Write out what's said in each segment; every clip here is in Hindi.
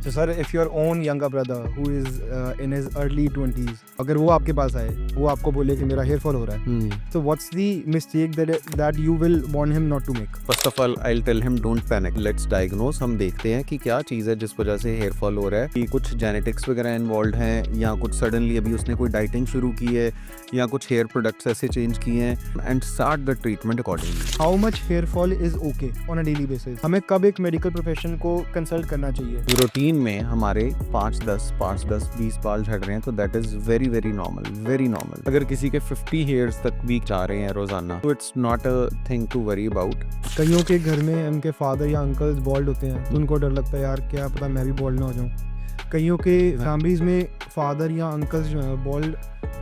So sir, if your own younger brother who is in his early 20s, अगर वो आपके पास आए, वो आपको बोले कि मेरा हेयर फॉल हो रहा है, so what's the mistake that you will want him not to make? First of all I tell him don't panic, let's diagnose. हम देखते हैं कि क्या चीज़ है जिस वजह से हेयर फॉल हो रहा है, कि कुछ जेनेटिक्स वगैरह इन्वॉल्व हैं, या कुछ सडनली अभी उसने कोई डाइटिंग शुरू की है, या कुछ हेयर प्रोडक्ट्स ऐसे चेंज किए हैं, and start the treatment accordingly. How much hair fall is okay on a daily basis? हमें कब एक मेडिकल प्रोफेशन को कंसल्ट करना चाहिए? रूटीन में हमारे 5-10 20 बाल झड़ रहे हैं तो that is very very normal, very normal. अगर किसी के 50 हेयर्स तक भी जा रहे हैं रोजाना तो it's not a thing to worry about. कईयों के घर में उनके फादर या अंकल्स बॉल्ड होते हैं तो उनको डर लगता है यार क्या पता मैं भी बॉल्ड ना हो जाऊं। कईयों के फैमिलीज में फादर या अंकल्स जो है बॉल्ड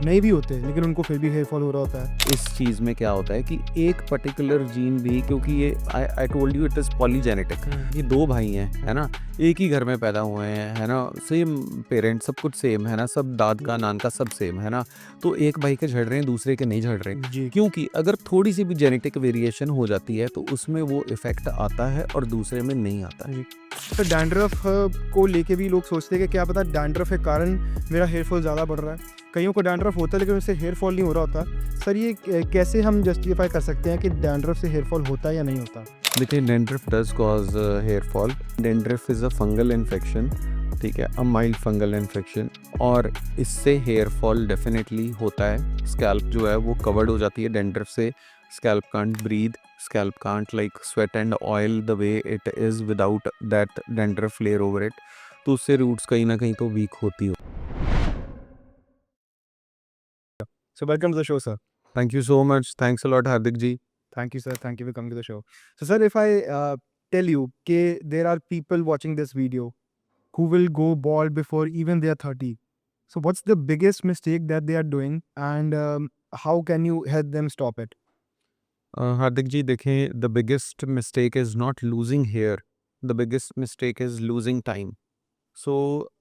नहीं भी होते लेकिन उनको फिर भी हेयर फॉल हो रहा होता है। इस चीज में क्या होता है कि एक पर्टिकुलर जीन भी, क्योंकि ये I told you it is polygenetic, ये दो भाई हैं है ना, एक ही घर में पैदा हुए हैं है ना, सेम पेरेंट्स, सब कुछ सेम है ना, सब दाद का नान का सब सेम है ना, तो एक भाई के झड़ रहे हैं दूसरे के नहीं झड़ रहे, जी। क्योंकि अगर थोड़ी सी भी जेनेटिक वेरिएशन हो जाती है तो उसमें वो इफेक्ट आता है और दूसरे में नहीं आता है। तो डैंड्रफ को लेके भी लोग सोचते हैं कि क्या पता डैंड्रफ के कारण मेरा हेयर फॉल ज़्यादा बढ़ रहा है। कईयों को डैंड्रफ होता है लेकिन उससे हेयर फॉल नहीं हो रहा होता। सर ये कैसे हम जस्टिफाई कर सकते हैं कि डैंड्रफ से हेयर फॉल होता है या नहीं होता? देखिए, dandruff does cause hair fall. Dandruff is a fungal infection, ठीक है, अ माइल्ड फंगल इन्फेक्शन, और इससे हेयर फॉल डेफिनेटली होता है। स्कैल्प जो है वो कवर्ड हो जाती है डैंड्रफ से। Scalp can't breathe, scalp can't like sweat and oil the way it is without that dandruff layer over it, तो उससे रूट्स कहीं ना कहीं तो वीक होती हो। So welcome to the show, sir. Thank you so much, thanks a lot Hardik ji. Thank you, sir. Thank you for coming to the show. So, sir, if I tell you that there are people watching this video who will go bald before even they are 30, so what's the biggest mistake that they are doing, and how can you help them stop it? Hardik ji देखें, the biggest mistake is not losing hair, the biggest mistake is losing time. So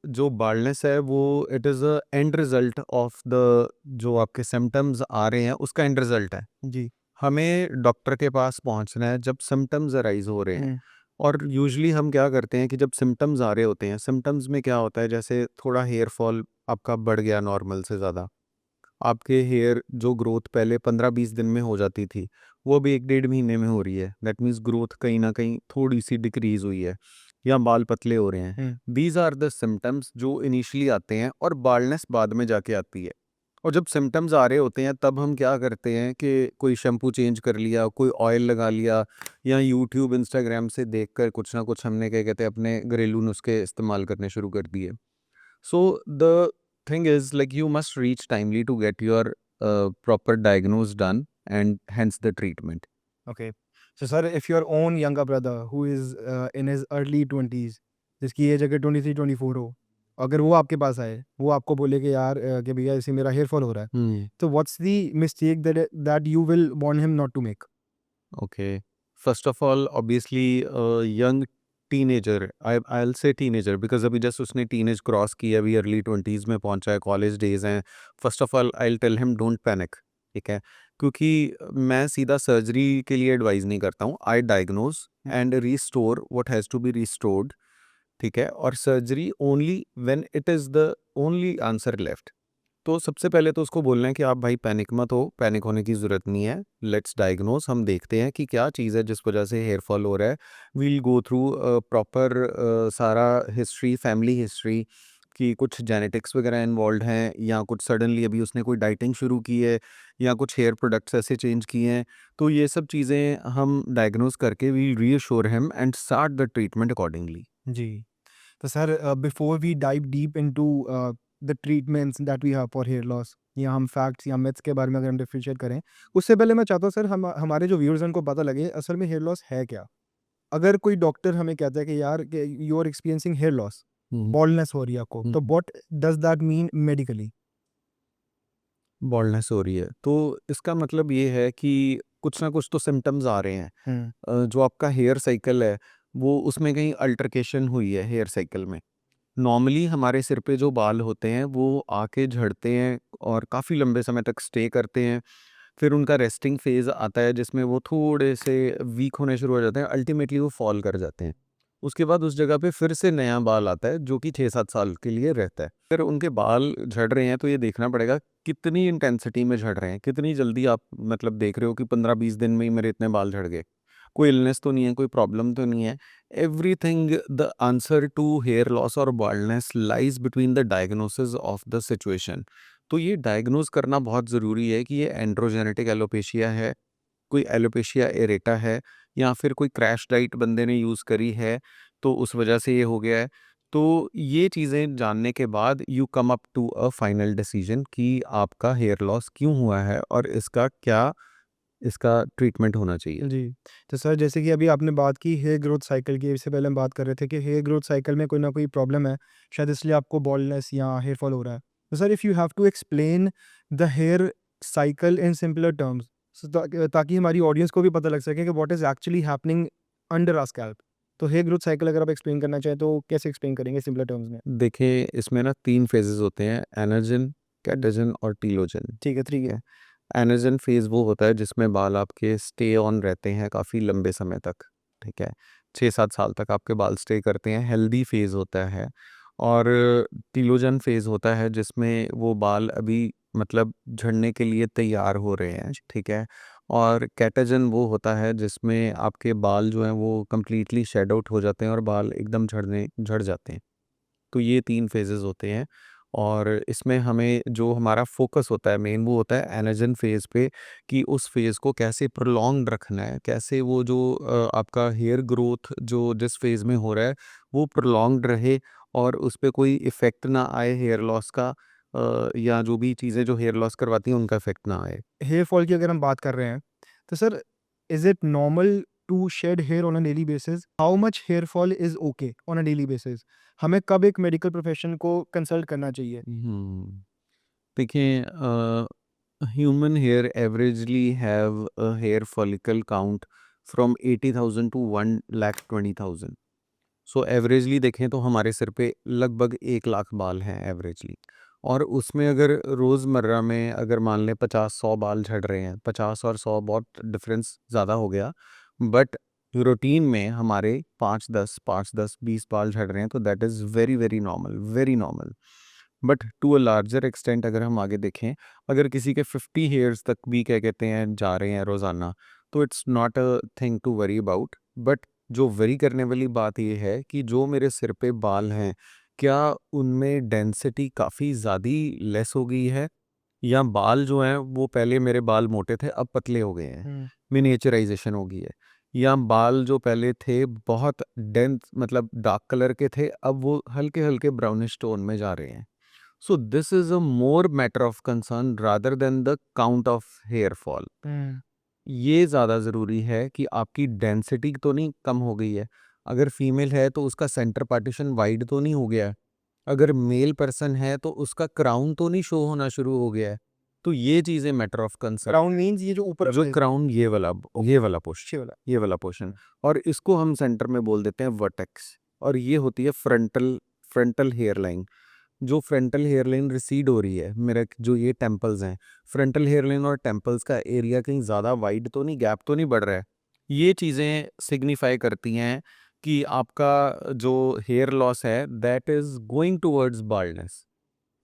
जो बाल्डनेस है वो it is a end result of the, जो आपके सिम्टम्स आ रहे हैं उसका एंड रिजल्ट है। जी। हमें डॉक्टर के पास पहुंचना है जब सिम्टम्स अराइज हो रहे हैं। हम्म। और यूजुअली हम क्या करते हैं कि जब सिम्टम्स आ रहे होते हैं, सिम्टम्स में क्या होता है, जैसे थोड़ा हेयर फॉल आपका बढ़ गया नॉर्मल से ज़्यादा, आपके हेयर जो ग्रोथ पहले 15-20 दिन में हो जाती थी वो भी 1-1.5 महीने में हो रही है, दैट मीन्स ग्रोथ कहीं ना कहीं थोड़ी सी डिक्रीज हुई है, या बाल पतले हो रहे हैं। दीज आर द सिम्टम्स जो इनिशियली आते हैं और बाल्डनेस बाद में जाके आती है। और जब सिम्टम्स आ रहे होते हैं तब हम क्या करते हैं कि कोई शैम्पू चेंज कर लिया, कोई ऑयल लगा लिया, या यूट्यूब इंस्टाग्राम से देखकर कुछ ना कुछ हमने क्या कहते हैं अपने घरेलू नुस्खे इस्तेमाल करने शुरू कर दिए। So the thing is, like, you must reach timely to get your proper diagnose done, and hence the treatment. Okay. So, sir, if your own younger brother who is in his early 20s, जिसकी एज अगर 23-24 हो, अगर वो आपके पास आए, वो आपको बोले कि यार कि भैया ऐसे मेरा हेयर फॉल हो रहा है, तो what's the mistake that you will want him not to make? Okay. First of all, obviously, a young teenager, I'll say teenager because अभी जस्ट उसने टीनेज क्रॉस की है, अभी अर्ली 20s में पहुंचा है, कॉलेज डेज हैं। First of all I tell him don't panic, ठीक है, क्योंकि मैं सीधा सर्जरी के लिए एडवाइस नहीं करता हूँ। I diagnose and restore what has to be restored, ठीक है, और surgery only when it is the only answer left. तो सबसे पहले तो उसको बोलना है कि आप भाई पैनिक मत हो, पैनिक होने की ज़रूरत नहीं है, लेट्स डायग्नोज। हम देखते हैं कि क्या चीज़ है जिस वजह से हेयर फॉल हो रहा है। वील गो थ्रू प्रॉपर सारा हिस्ट्री, फैमिली हिस्ट्री, कि कुछ जेनेटिक्स वगैरह इन्वॉल्व हैं, या कुछ सडनली अभी उसने कोई डाइटिंग शुरू की है, या कुछ हेयर प्रोडक्ट्स ऐसे चेंज किए हैं, तो ये सब चीज़ें हम डायग्नोज करके will reassure him and start the treatment accordingly. जी। तो sir before we dive deep into the treatments that we have for hair loss, या हम फैक्ट्स या मिथ्स के बारे में अगर हम डिफरेंशिएट करें, उससे पहले मैं चाहता हूँ सर हमारे जो व्यूअर्स हैं उनको पता लगे असल में हेयर लॉस है क्या। अगर कोई डॉक्टर हमें कहता है कि यार you are experiencing hair loss, baldness हो रही है आपको, तो what does that mean medically? Baldness हो रही है तो इसका मतलब ये है कि कुछ ना कुछ तो सिम्टम्स आ रहे हैं। जो आपका हेयर साइकिल है वो उसमें कहीं अल्टरकेशन हुई है हेयर साइकिल में। नॉर्मली हमारे सिर पे जो बाल होते हैं वो आके झड़ते हैं और काफ़ी लंबे समय तक स्टे करते हैं। फिर उनका रेस्टिंग फेज़ आता है जिसमें वो थोड़े से वीक होने शुरू हो जाते हैं, अल्टीमेटली वो फॉल कर जाते हैं। उसके बाद उस जगह पे फिर से नया बाल आता है जो कि 6-7 साल के लिए रहता है। अगर उनके बाल झड़ रहे हैं तो ये देखना पड़ेगा कितनी इंटेंसिटी में झड़ रहे हैं, कितनी जल्दी आप मतलब देख रहे हो कि 15-20 दिन में ही मेरे इतने बाल झड़ गए। कोई इलनेस तो नहीं है, कोई प्रॉब्लम तो नहीं है। Everything the answer to hair loss और baldness lies between the diagnosis of the situation. तो ये डायग्नोज़ करना बहुत ज़रूरी है कि ये एंड्रोजेनेटिक एलोपेशिया है, कोई एलोपेशिया एरेटा है या फिर कोई क्रैश डाइट बंदे ने यूज़ करी है, तो उस वजह से ये हो गया है। तो ये चीज़ें जानने के बाद you come up to a final decision कि आपका हेयर लॉस क्यों हुआ है और इसका क्या इसका ट्रीटमेंट होना चाहिए। जी। तो सर जैसे कि अभी आपने बात की हेयर ग्रोथ साइकिल की, इससे पहले हम बात कर रहे थे कि हेयर ग्रोथ साइकिल में कोई ना कोई प्रॉब्लम है, शायद इसलिए आपको बॉल्डनेस या हेयर फॉल हो रहा है। तो sir if you have to explain the hair cycle in simpler terms, so ताकि हमारी ऑडियंस को भी पता लग सके कि what is actually happening under our scalp. तो हेयर ग्रोथ साइकिल अगर आप एक्सप्लेन करना चाहें तो कैसे एक्सप्लेन करेंगे सिंपलर टर्म्स में? देखिए, इसमें ना 3 फ़ेजेज़ होते हैं, एनर्जिन, कैटाजन और टीलोजन, ठीक है, ठीक है? एनर्जिन फ़ेज़ वो होता है जिसमें बाल आपके स्टे ऑन रहते हैं काफ़ी लंबे समय तक, ठीक है? 6-7 साल तक आपके बाल स्टे करते हैं, हेल्दी फ़ेज़ होता है। और टीलोजन फ़ेज़ होता है जिसमें वो बाल अभी मतलब झड़ने के लिए तैयार हो रहे हैं, ठीक है? और कैटाजन वो होता है जिसमें आपके बाल जो हैं वो कंप्लीटली शेड आउट हो जाते हैं और बाल एकदम झड़ जाते हैं। तो ये 3 फ़ेजेज़ होते हैं और इसमें हमें जो हमारा फ़ोकस होता है मेन वो होता है एनर्जिन फ़ेज़ पे कि उस फ़ेज़ को कैसे प्रोलॉन्ग्ड रखना है, कैसे वो जो आपका हेयर ग्रोथ जो जिस फ़ेज़ में हो रहा है वो प्रोलॉन्ग्ड रहे और उस पे कोई इफ़ेक्ट ना आए हेयर लॉस का, या जो भी चीज़ें जो हेयर लॉस करवाती हैं उनका इफ़ेक्ट ना आए। हेयर फॉल की अगर हम बात कर रहे हैं, तो sir is it normal to shed hair on a daily basis? How much hair fall is okay on a daily basis? हमें कब एक मेडिकल प्रोफेशन को कंसल्ट करना चाहिए? देखिए, human hair averagely have a hair follicle count from 80,000 to 1,20,000। So averagely देखें तो हमारे सिर पे लगभग 1 लाख बाल हैं एवरेजली। और उसमें अगर रोज़मर्रा में अगर मान लें 50-100 बाल झड़ रहे हैं, 50 और 100 बहुत डिफरेंस ज़्यादा हो गया, बट रूटीन में हमारे 5-10 बाल झड़ रहे हैं तो that is very very normal, very normal. But to a larger extent अगर हम आगे देखें, अगर किसी के 50 हेयर्स तक भी क्या कहते हैं जा रहे हैं रोज़ाना, तो it's not a thing to worry about. But जो वरी करने वाली बात ये है कि जो मेरे सिर पे बाल हैं, क्या उनमें डेंसिटी काफ़ी ज़्यादा लेस हो गई है? या बाल जो हैं वो पहले मेरे बाल मोटे थे अब पतले हो गए हैं, हुँ। मिनिएचराइज़ेशन हो गई है। या बाल जो पहले थे बहुत डेंस मतलब डार्क कलर के थे, अब वो हल्के-हल्के ब्राउनिश टोन में जा रहे हैं। So this is a more matter of concern rather than the count of hair fall. हुँ। ये ज़्यादा ज़रूरी है कि आपकी डेंसिटी तो नहीं कम हो गई है। अगर फीमेल है तो उसका सेंटर पार्टीशन वाइड तो नहीं हो गया है। अगर मेल पर्सन है तो उसका क्राउन तो नहीं शो होना शुरू हो गया है। तो ये चीज़ें matter of concern. Crown means ये जो ऊपर जो क्राउन ये वाला पोर्शन, नीचे वाला। ये वाला पोर्शन, और इसको हम सेंटर में बोल देते हैं वर्टेक्स। और ये होती है फ्रंटल फ्रंटल हेयर लाइन। जो फ्रंटल हेयर लाइन रिसीड हो रही है, मेरा जो ये टेम्पल्स हैं, फ्रंटल हेयर लाइन और टेम्पल्स का एरिया कहीं ज़्यादा वाइड तो नहीं, गैप तो नहीं बढ़ रहा है। ये चीज़ें सिग्निफाई करती हैं कि आपका जो हेयर लॉस है that is going towards baldness.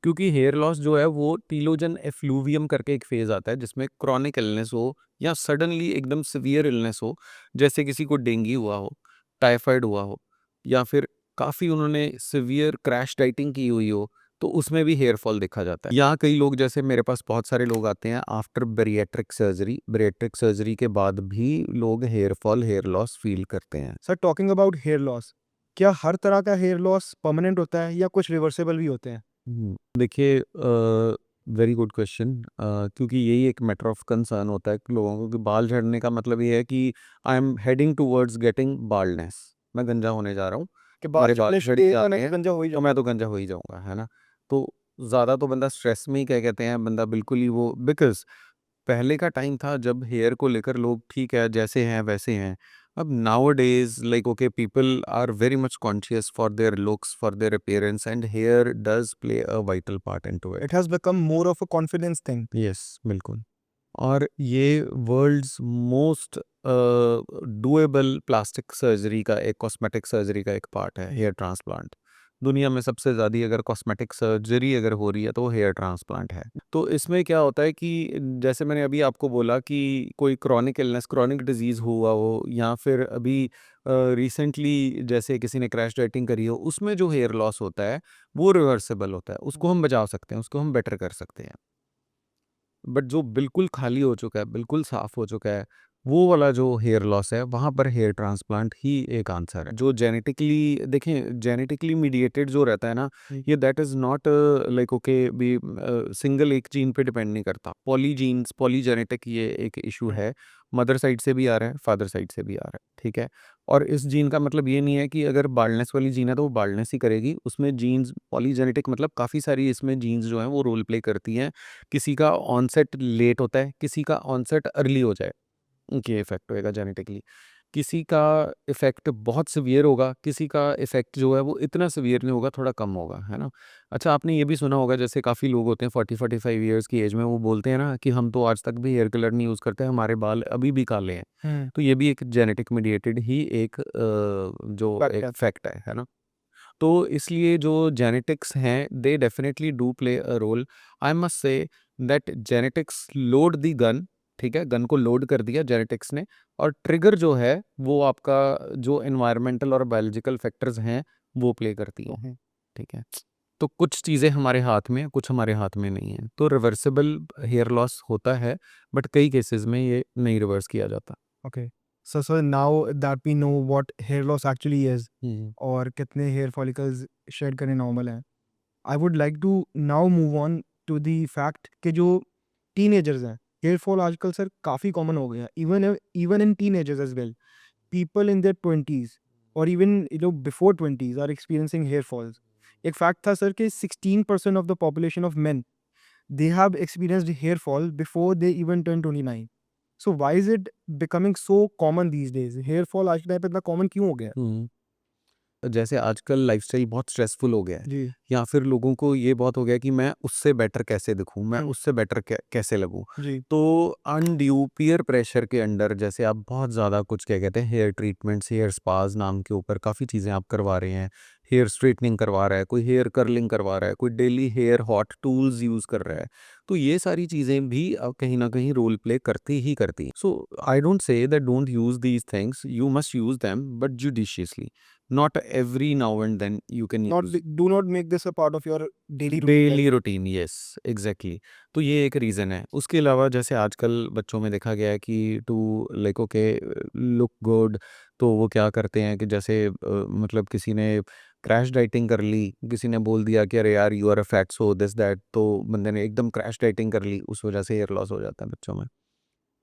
क्योंकि हेयर लॉस जो है वो टीलोजन एफ्लूवियम करके एक फेज़ आता है जिसमें क्रॉनिक इलनेस हो या सडनली एकदम सीवियर इलनेस हो, जैसे किसी को डेंगू हुआ हो, टाइफाइड हुआ हो, या फिर काफ़ी उन्होंने सीवियर क्रैश डाइटिंग की हुई हो, तो उसमें भी हेयर फॉल देखा जाता है। यहाँ कई लोग, जैसे मेरे पास बहुत सारे लोग आते हैं आफ्टर बैरिएट्रिक सर्जरी के बाद भी लोग hair fall, hair loss feel करते हैं। Sir talking about hair loss, क्या हर तरह का हेयर लॉस परमानेंट होता है या कुछ रिवर्सिबल भी होते हैं? देखिए, वेरी गुड क्वेश्चन। क्योंकि यही एक मैटर ऑफ कंसर्न होता है कि लोगों को कि बाल झड़ने का मतलब ये है कि I am heading towards getting baldness, मैं गंजा होने जा रहा हूँ, कि बाल मेरे बाल झड़ने झड़ ही से जाते ना हैं, गंजा हो ही तो जाओ। मैं तो गंजा हो ही जाऊँगा, है ना? तो ज़्यादा तो बंदा स्ट्रेस में ही क्या कहते हैं, बंदा बिल्कुल ही वो, बिकॉज़ पहले का टाइम था जब हेयर को लेकर लोग ठीक है जैसे हैं वैसे हैं। अब nowadays like okay people are very much conscious for their looks, for their appearance, and hair does play a vital part into it. It has become more of a confidence thing. Yes, बिल्कुल। और ये world's most doable plastic surgery का एक कॉस्मेटिक सर्जरी का एक पार्ट है हेयर ट्रांसप्लांट। दुनिया में सबसे ज़्यादा अगर कॉस्मेटिक सर्जरी अगर हो रही है तो वो हेयर ट्रांसप्लांट है। तो इसमें क्या होता है कि जैसे मैंने अभी आपको बोला कि कोई क्रॉनिक इलनेस क्रॉनिक डिजीज़ हुआ हो या फिर अभी रिसेंटली जैसे किसी ने क्रैश डाइटिंग करी हो, उसमें जो हेयर लॉस होता है वो रिवर्सिबल होता है, उसको हम बचा सकते हैं, उसको हम बेटर कर सकते हैं। बट जो बिल्कुल खाली हो चुका है, बिल्कुल साफ हो चुका है, वो वाला जो हेयर लॉस है, वहाँ पर हेयर ट्रांसप्लांट ही एक आंसर है। जो जेनेटिकली देखें, जेनेटिकली मीडिएटेड जो रहता है ना, ये that is not like okay भी सिंगल एक जीन पे डिपेंड नहीं करता। पॉलीजीन्स, पॉलीजेनेटिक ये एक इशू है। मदर साइड से भी आ रहा है, फादर साइड से भी आ रहा है, ठीक है? और इस जीन का मतलब ये नहीं है कि अगर बाल्डनेस वाली जीन है तो वो बाल्डनेस ही करेगी। उसमें जीन्स पॉलीजेनेटिक मतलब काफ़ी सारी इसमें जीन्स जो हैं वो रोल प्ले करती हैं। किसी का ऑनसेट लेट होता है, किसी का ऑनसेट अर्ली हो जाए, ये इफ़ेक्ट होएगा जेनेटिकली। किसी का इफ़ेक्ट बहुत सीवियर होगा, किसी का इफ़ेक्ट जो है वो इतना सीवियर नहीं होगा, थोड़ा कम होगा, है ना? अच्छा, आपने ये भी सुना होगा जैसे काफ़ी लोग होते हैं 40-45 ईयर्स की एज में, वो बोलते हैं ना कि हम तो आज तक भी हेयर कलर नहीं यूज़ करते, हमारे बाल अभी भी काले हैं। हुँ, तो ये भी एक जेनेटिक मीडिएटेड ही एक जो फैक्ट एक है। फैक्ट है ना? तो इसलिए जो जेनेटिक्स हैं they definitely do play a role. I must say that genetics load the gun, ठीक है? गन को लोड कर दिया जेनेटिक्स ने, और ट्रिगर जो है वो आपका जो एनवायरमेंटल और बायोलॉजिकल फैक्टर्स हैं वो प्ले करती हैं, हुँ, ठीक है? तो कुछ चीज़ें हमारे हाथ में हैं, कुछ हमारे हाथ में नहीं हैं। तो रिवर्सिबल हेयर लॉस होता है, बट कई केसेस में ये नहीं रिवर्स किया जाता। Okay. So now that we know what hair loss actually is hmm, और कितने हेयर फॉलिकल्स शेड करने नॉर्मल हैं। I would like to now move on to the fact कि जो टीनेजर्स हैं, हेयर फॉल आजकल सर काफ़ी कॉमन हो गया है। Even in teenagers as well. People in their 20s और even before 20s are experiencing hair falls. एक फैक्ट था सर कि 16% of the population of main they have experienced hair fall before they even turn 29. So why is it becoming so common these days? Hair fall आज के टाइम पे इतना कॉमन क्यों हो गया है? हुँ। जैसे आजकल लाइफ़स्टाइल बहुत स्ट्रेसफुल हो गया है, जी। या फिर लोगों को ये बहुत हो गया है कि मैं उससे बेटर कैसे दिखूँ, मैं हुँ, उससे बेटर कैसे लगूँ। जी। तो अनड्यू पीयर प्रेशर के अंडर जैसे आप बहुत ज़्यादा कुछ क्या कहते हैं हेयर ट्रीटमेंट्स, हेयर स्पास नाम के ऊपर काफ़ी चीज़ें आप करवा रहे हैं। हेयर स्ट्रेटनिंग करवा रहा है, कोई हेयर कर्लिंग करवा रहा है, कोई daily hair hot tools use कर रहा है। तो ये सारी चीज़ें भी कहीं न कहीं रोल प्ले करती ही करती हैं। So I don't say that don't use these things, you must use them but judiciously. Not every now and then you can Not use do not make this a part of your daily routine, right? Daily routine, yes exactly. तो ये एक रीज़न है। उसके अलावा जैसे आजकल बच्चों में देखा गया है कि to like okay look good, तो वो क्या करते हैं कि जैसे मतलब किसी ने क्रैश डाइटिंग कर ली, किसी ने बोल दिया कि अरे यार you are a fat so this that, तो बंदे ने एकदम क्रैश डाइटिंग कर ली, उस वजह से हेयर लॉस हो जाता है बच्चों में।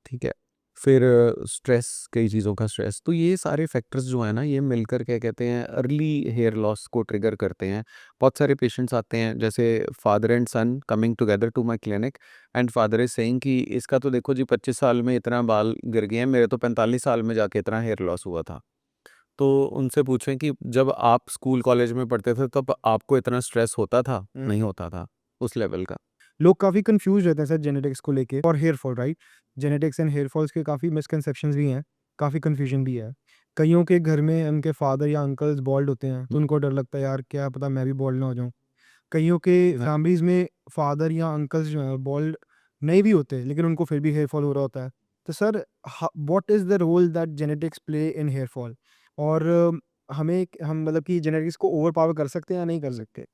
ठीक है। फिर स्ट्रेस, कई चीज़ों का स्ट्रेस, तो ये सारे फैक्टर्स जो हैं ना, ये मिलकर क्या कहते हैं अर्ली हेयर लॉस को ट्रिगर करते हैं। बहुत सारे पेशेंट्स आते हैं जैसे father and son coming together to my clinic, and father is saying कि इसका तो देखो जी 25 साल में इतना बाल गिर गए हैं, मेरे तो 45 साल में जाके इतना हेयर लॉस हुआ था। तो उनसे पूछें कि जब आप स्कूल कॉलेज में पढ़ते थे तब आपको इतना स्ट्रेस होता था? हुँ। नहीं होता था, उस लेवल का। लोग काफ़ी कंफ्यूज रहते हैं सर जेनेटिक्स को लेके और hair fall, right? Genetics and hair falls के काफ़ी मिसकंसेप्शंस भी हैं, काफ़ी कन्फ्यूजन भी है। कइयों के घर में उनके फादर या अंकल्स बाल्ड होते हैं, तो उनको डर लगता है यार क्या पता मैं भी बाल्ड ना हो जाऊँ। कइयों के फैमिलीज़ में फादर या अंकल्स जो हैं बाल्ड नहीं भी होते, लेकिन उनको फिर भी हेयर फॉल हो रहा होता है। तो sir what is the role that genetics play in hair fall? और हम मतलब कि जेनेटिक्स को ओवरपावर कर सकते हैं या नहीं कर सकते?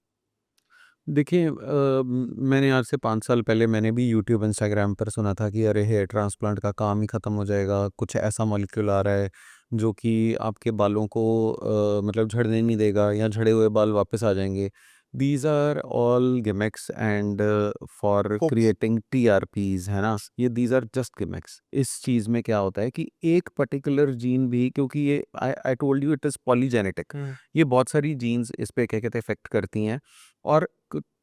देखिए मैंने आज से 5 साल पहले मैंने भी यूट्यूब, इंस्टाग्राम पर सुना था कि अरे हेयर ट्रांसप्लांट का काम ही ख़त्म हो जाएगा, कुछ ऐसा मॉलिक्यूल आ रहा है जो कि आपके बालों को मतलब झड़ने नहीं देगा या झड़े हुए बाल वापस आ जाएँगे। These are all gimmicks and for hopes. Creating TRPs, है ना? ये दीज़ आर जस्ट गिमिक्स। इस चीज़ में क्या होता है कि एक पर्टिकुलर जीन भी, क्योंकि ये I I told you it is polygenetic. Hmm, ये बहुत सारी जीन्स इस पे क्या कहते हैं इफ़ेक्ट करती हैं, और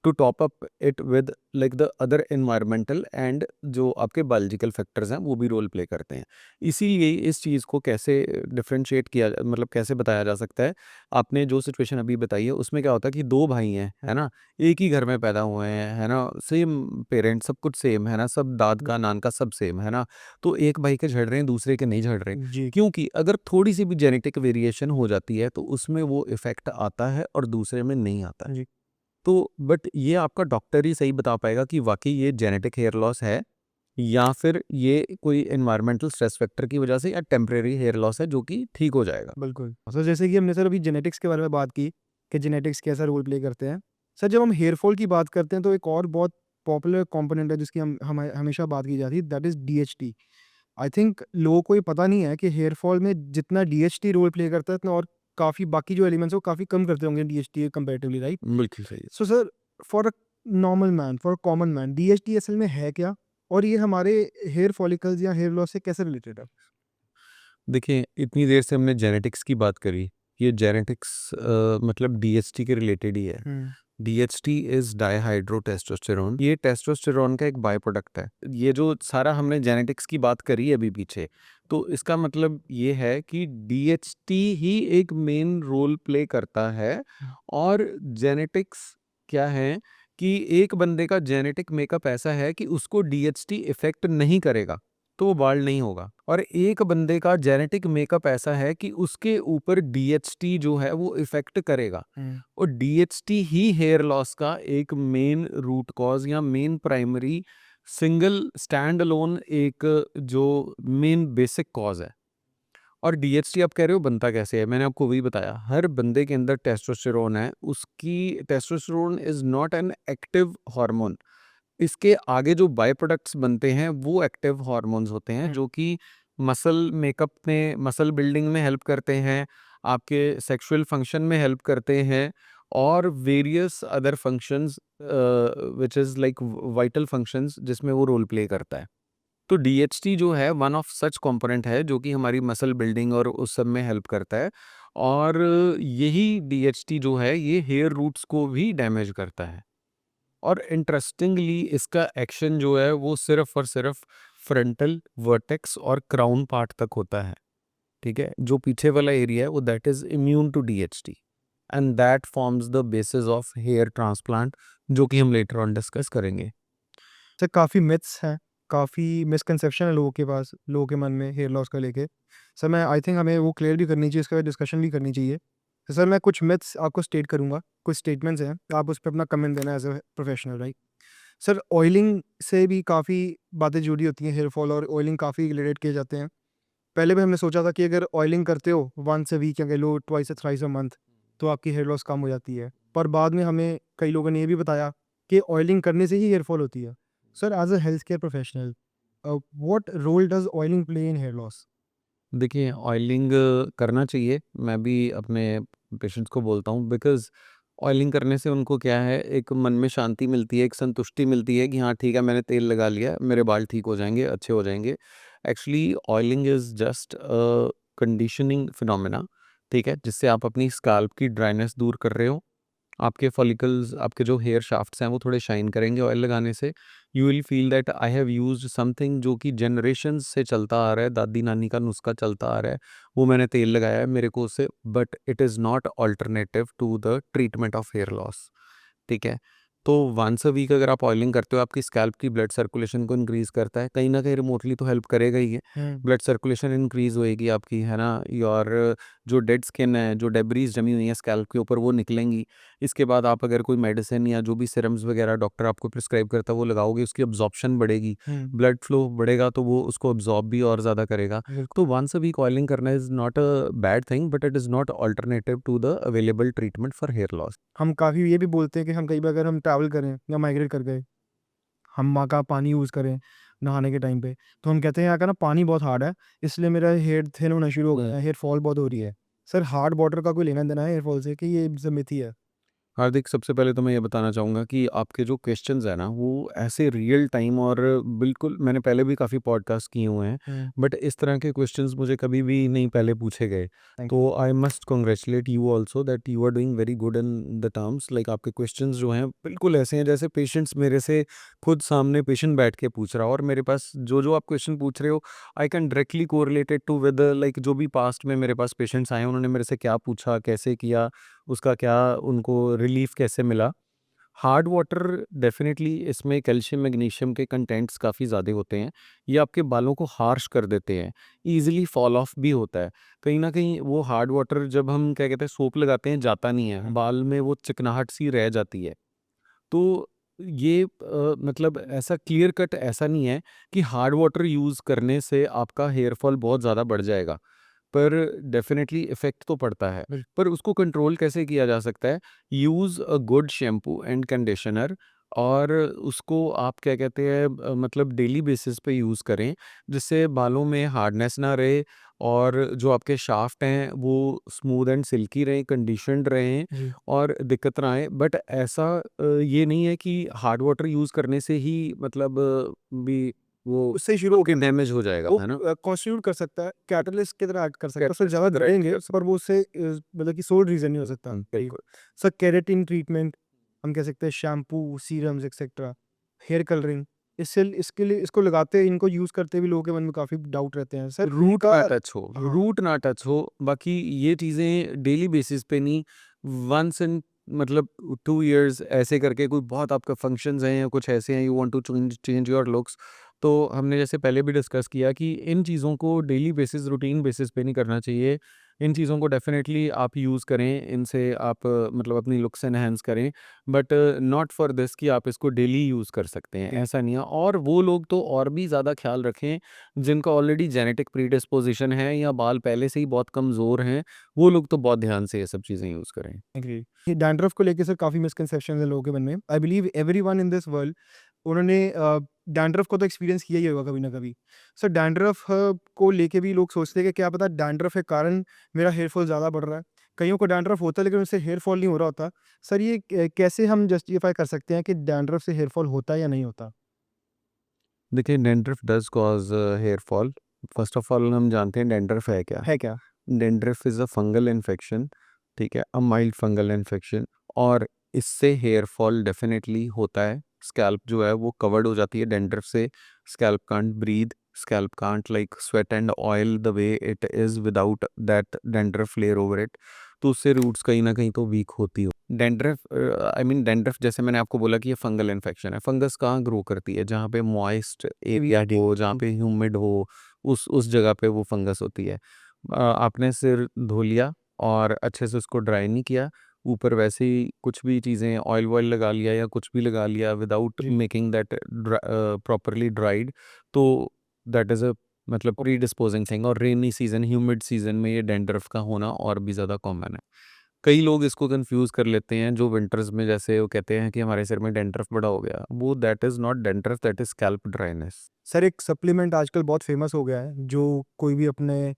to top up it with like the other environmental and जो आपके बायोलॉजिकल फैक्टर्स हैं वो भी रोल प्ले करते हैं। इसीलिए इस चीज़ को कैसे डिफरेंशिएट किया मतलब कैसे बताया जा सकता है, आपने जो सिचुएशन अभी बताई है उसमें क्या होता है कि 2 भाई हैं, है ना? एक ही घर में पैदा हुए हैं, है ना? सेम पेरेंट्स सब कुछ सेम, है ना? सब दाद का, नान का सब सेम, है ना? तो एक भाई के झड़ रहे हैं, दूसरे के नहीं झड़ रहे। जी, क्योंकि अगर थोड़ी-सी भी जेनेटिक वेरिएशन हो जाती है तो उसमें वो इफ़ेक्ट आता है और दूसरे में नहीं आता है। जी। तो बट ये आपका डॉक्टर ही सही बता पाएगा कि वाक़ई ये जेनेटिक हेयर लॉस है या फिर ये कोई एनवायरमेंटल स्ट्रेस फैक्टर की वजह से या टेम्परेरी हेयर लॉस है जो कि ठीक हो जाएगा। बिल्कुल। सर जैसे कि हमने सर अभी जेनेटिक्स के बारे में बात की, कि जेनेटिक्स कैसा रोल प्ले करते हैं। सर जब हम हेयर फॉल की बात करते हैं तो एक और बहुत पॉपुलर कंपोनेंट है जिसकी हम हमेशा बात की जाती है, that is DHT. I think लोगों को ये पता नहीं है कि हेयर फॉल में जितना डीएचटी रोल प्ले करता है उतना और काफ़ी बाकी जो एलिमेंट्स हैं वो काफ़ी कम करते होंगे डीएचटी के कंपैरेटिवली, राइट? बिल्कुल सही है। So sir for a normal man, for a common man DHT असल में है क्या? और ये हमारे हेयर फॉलिकल्स या हेयर लॉस से कैसे रिलेटेड है? देखिए, इतनी देर से हमने जेनेटिक्स की बात करी, ये जेनेटिक्स मतलब डीएचटी के रिलेटेड ही है। हुँ। DHT is dihydrotestosterone. ये टेस्टोस्टेरोन का एक बाय प्रोडक्ट है। ये जो सारा हमने जेनेटिक्स की बात करी है अभी पीछे, तो इसका मतलब ये है कि डीएचटी ही एक मेन रोल प्ले करता है हुँ। और जेनेटिक्स क्या है कि एक बंदे का जेनेटिक मेकअप ऐसा है कि उसको डीएचटी इफ़ेक्ट नहीं करेगा, तो वो बाल्ड नहीं होगा और एक बंदे का जेनेटिक मेकअप ऐसा है कि उसके ऊपर डीएचटी जो है वो इफ़ेक्ट करेगा। हुँ। और डीएचटी ही हेयर लॉस का एक मेन रूट कॉज या main primary single stand alone एक जो मेन बेसिक कॉज है। और डीएचटी आप कह रहे हो बनता कैसे है, मैंने आपको वही बताया, हर बंदे के अंदर टेस्टोस्टेरोन है, उसकी testosterone is not an active hormone. इसके आगे जो बाय प्रोडक्ट्स बनते हैं वो एक्टिव हार्मोन्स होते हैं हुँ। जो कि मसल मेकअप में, मसल बिल्डिंग में हेल्प करते हैं, आपके सेक्सुअल फंक्शन में हेल्प करते हैं और various other functions which is like vital functions जिसमें वो रोल प्ले करता है। तो डीएचटी जो है वन ऑफ सच कंपोनेंट है जो कि हमारी मसल बिल्डिंग और उस सब में हेल्प करता है और यही डीएचटी जो है ये हेयर रूट्स को भी डैमेज करता है। और इंटरेस्टिंगली इसका एक्शन जो है वो सिर्फ और सिर्फ फ्रंटल वर्टेक्स और क्राउन पार्ट तक होता है। ठीक है, जो पीछे वाला एरिया है वो that is immune to DHT and that forms the basis of hair transplant जो कि हम लेटर ऑन डिस्कस करेंगे। सर काफ़ी मिथ्स हैं, काफ़ी मिसकंसेप्शन है लोगों के पास, लोगों के मन में हेयर लॉस को लेके। सर मैं आई थिंक हमें वो क्लियर भी करनी चाहिए, इसके बारे डिस्कशन भी करनी चाहिए। तो सर मैं कुछ मिथ्स आपको स्टेट करूँगा, कुछ स्टेटमेंट्स हैं, आप उस पे अपना कमेंट देना as a professional, right? Sir oiling से भी काफ़ी बातें जुड़ी होती हैं, हेयर फॉल और ऑयलिंग काफ़ी रिलेटेड किए जाते हैं। पहले भी हमने सोचा था कि अगर ऑयलिंग करते हो वन्स अ वीक या कह लो ट्वाइस या थ्राइस अ मंथ तो आपकी हेयर लॉस कम हो जाती है। पर बाद में हमें कई लोगों ने ये भी बताया कि ऑयलिंग करने से ही हेयर फॉल होती है। Sir as a health care professional what role does oiling play in hair loss? देखिए, ऑयलिंग करना चाहिए, मैं भी अपने पेशेंट्स को बोलता हूँ बिकॉज़ ऑयलिंग करने से उनको क्या है, एक मन में शांति मिलती है, एक संतुष्टि मिलती है कि हाँ ठीक है, मैंने तेल लगा लिया, मेरे बाल ठीक हो जाएँगे, अच्छे हो जाएँगे। Actually oiling is just a conditioning phenomena, ठीक है? जिससे आप अपनी स्कैल्प की ड्राइनेस दूर कर रहे हो। आपके फॉलिकल्स, आपके जो हेयर शाफ्ट्स हैं वो थोड़े शाइन करेंगे ऑयल लगाने से। You will feel that I have used something जो कि जनरेशंस से चलता आ रहा है, दादी नानी का नुस्खा चलता आ रहा है, वो मैंने तेल लगाया है मेरे को उससे, but it is not alternative to the treatment of hair loss. ठीक है? तो वन्स अ वीक अगर आप ऑयलिंग करते हो, आपकी स्कैल्प की ब्लड सर्कुलेशन को इंक्रीज़ करता है, कहीं न कहीं रिमोटली तो हेल्प करेगा ही है। हुँ। ब्लड सर्कुलेशन इंक्रीज़ होएगी आपकी, है ना? और जो डेड स्किन है, जो डेब्रीज़ जमी हुई है स्कैल्प के ऊपर, वो निकलेंगी। इसके बाद आप अगर कोई मेडिसिन या जो भी सीरम्स वगैरह डॉक्टर आपको प्रिस्क्राइब करता है वो लगाओगे, उसकी अब्ज़ॉर्प्शन बढ़ेगी, हुँ। ब्लड फ्लो बढ़ेगा तो वो उसको अब्ज़ॉर्ब भी और ज़्यादा करेगा। बिल्कुल। तो वन्स अ वीक ऑयलिंग करना is not a bad thing but it is not alternative to the available treatment for hair loss. हम काफ़ी ये भी बोलते हैं कि हम कई बार अगर हम ट्रैवल करें या माइग्रेट कर गए, हम वहाँ का पानी यूज़ करें नहाने के टाइम पे, तो हम कहते हैं यहाँ का ना पानी बहुत हार्ड है, इसलिए मेरा हेयर थिन होना शुरू हो गया है, हेयर फॉल बहुत हो रही है। सर हार्ड वाटर का कोई लेना-देना है हेयर फॉल से कि ये मिथ ही है? हार्दिक, सबसे पहले तो मैं ये बताना चाहूँगा कि आपके जो क्वेश्चंस हैं ना, वो ऐसे रियल टाइम और बिल्कुल, मैंने पहले भी काफ़ी पॉडकास्ट किए हुए हैं, हुँ, बट इस तरह के क्वेश्चंस मुझे कभी भी नहीं पहले पूछे गए। थैंक तो I must congratulate you also that you are doing very good in the terms, like आपके क्वेश्चंस जो हैं बिल्कुल ऐसे हैं जैसे पेशेंट्स मेरे से खुद सामने पेशेंट बैठ के पूछ रहा हो, और मेरे पास जो आप क्वेश्चन पूछ रहे हो, I can directly correlated to with like जो भी पास्ट में मेरे पास पेशेंट्स आए हैं, उन्होंने मेरे से क्या पूछा, कैसे किया, उसका क्या उनको रिलीफ कैसे मिला। हार्ड वाटर डेफ़िनेटली, इसमें कैल्शियम, मैग्नीशियम के कंटेंट्स काफ़ी ज़्यादा होते हैं। ये आपके बालों को हार्श कर देते हैं, ईज़िली फॉल ऑफ भी होता है। कहीं न कहीं वो हार्ड वाटर जब हम क्या कहते हैं सोप लगाते हैं, जाता नहीं है, बाल में वो चिकनाहट सी रह जाती है। तो ये मतलब ऐसा क्लियर कट ऐसा नहीं है कि हार्ड वाटर यूज़ करने से आपका हेयर फॉल बहुत ज़्यादा बढ़ जाएगा। पर डेफ़िनेटली इफ़ेक्ट तो पड़ता है। बिल पर उसको कंट्रोल कैसे किया जा सकता है? Use a good shampoo and conditioner, और उसको आप क्या कहते हैं मतलब डेली बेसिस पे यूज़ करें, जिससे बालों में हार्डनेस ना रहे, और जो आपके शाफ्ट हैं वो स्मूथ एंड सिल्की रहें, कंडीशन्ड रहें, जी। और दिक्कत ना आए। बट ऐसा ये नहीं है कि हार्ड वाटर यूज़ करने से ही मतलब भी वो उससे शुरू होके डैमेज हो जाएगा, वो है ना? कॉन्स्टिट्यूट कर सकता है, कैटलिस्ट की तरह एक्ट कर सकता है, उससे कैटलिस्ट ज़्यादा की तरह रहेंगे कर सकते पर वो उससे मतलब कि सोल रीज़न नहीं हो सकता। जी। बिल्कुल। सर केराटिन ट्रीटमेंट हम कह सकते हैं shampoo, serums etcetera, hair colouring इससे इसके लिए इसको लगाते इनको यूज़ करते भी लोगों के मन में काफ़ी डाउट रहते हैं। सर रूट इनका ना टच हो, हाँ, रूट ना टच हो, बाकी ये चीज़ें डेली बेसिस पे नहीं, वन्स इन मतलब 2 इयर्स ऐसे करके कोई बहुत आपका फंक्शंस हैं या कुछ ऐसे हैं, you want to change change your looks, तो हमने जैसे पहले भी डिस्कस किया कि इन चीज़ों को डेली बेसिस, रूटीन बेसिस पे नहीं करना चाहिए। इन चीज़ों को डेफ़िनेटली आप यूज़ करें, इनसे आप मतलब अपनी लुक्स एनहांस करें, बट नॉट फॉर दिस कि आप इसको डेली यूज़ कर सकते हैं, जी, ऐसा नहीं है। और वो लोग तो और भी ज़्यादा ख़्याल रखें जिनका ऑलरेडी जेनेटिक प्रीडिस्पोजिशन है या बाल पहले से ही बहुत कमज़ोर हैं, वो लोग तो बहुत ध्यान से ये सब चीज़ें यूज़ करें। एग्री। ये डैंड्रफ को लेके सर काफ़ी मिसकंसेप्शंस हैं लोगों के मन में। I believe everyone in this world उन्होंने डैंड्रफ को तो एक्सपीरियंस किया ही होगा कभी ना कभी। सर डैंड्रफ को लेके भी लोग सोचते हैं कि क्या पता डैंड्रफ के कारण मेरा हेयर फॉल ज़्यादा बढ़ रहा है। कईयों को डैंड्रफ होता है लेकिन उससे हेयर फॉल नहीं हो रहा होता। सर ये कैसे हम जस्टिफाई कर सकते हैं कि डैंड्रफ से हेयर फॉल होता है या नहीं होता? देखिए, dandruff does cause hair fall. First of all हम जानते हैं डैंड्रफ है क्या? है क्या? Dandruff is a fungal infection, ठीक है? अ माइल्ड फंगल इन्फेक्शन, और इससे हेयर फॉल डेफ़िनेटली होता है। स्कैल्प जो है वो कवर्ड हो जाती है डैंड्रफ से, scalp can't breathe, scalp can't like sweat and oil the way it is without that dandruff layer over it, तो उससे रूट्स कहीं न कहीं तो वीक होती हो। डैंड्रफ आई मीन डैंड्रफ, जैसे मैंने आपको बोला कि ये फंगल इन्फेक्शन है। फंगस कहाँ ग्रो करती है? जहाँ पे मॉइस्ट एरिया हो, जहाँ पे ह्यूमिड हो, उस जगह पे वो फंगस होती है। आपने सिर धो लिया और अच्छे से उसको ड्राई नहीं किया, ऊपर वैसे ही कुछ भी चीज़ें ऑयल-वॉयल लगा लिया या कुछ भी लगा लिया विदाउट जी। मेकिंग दैट प्रॉपर्ली ड्राइड, तो दैट इज़ अ मतलब प्रीडिस्पोजिंग थिंग, और रेनी सीज़न, ह्यूमिड सीज़न में ये डैंड्रफ का होना और भी ज़्यादा कॉमन है। कई लोग इसको कन्फ्यूज़ कर लेते हैं, जो विंटर्स में जैसे वो कहते हैं कि हमारे सिर में डैंड्रफ बड़ा हो गया, वो that is not dandruff, that is scalp dryness. Sir एक सप्लीमेंट आजकल बहुत फ़ेमस हो गया है जो कोई भी अपने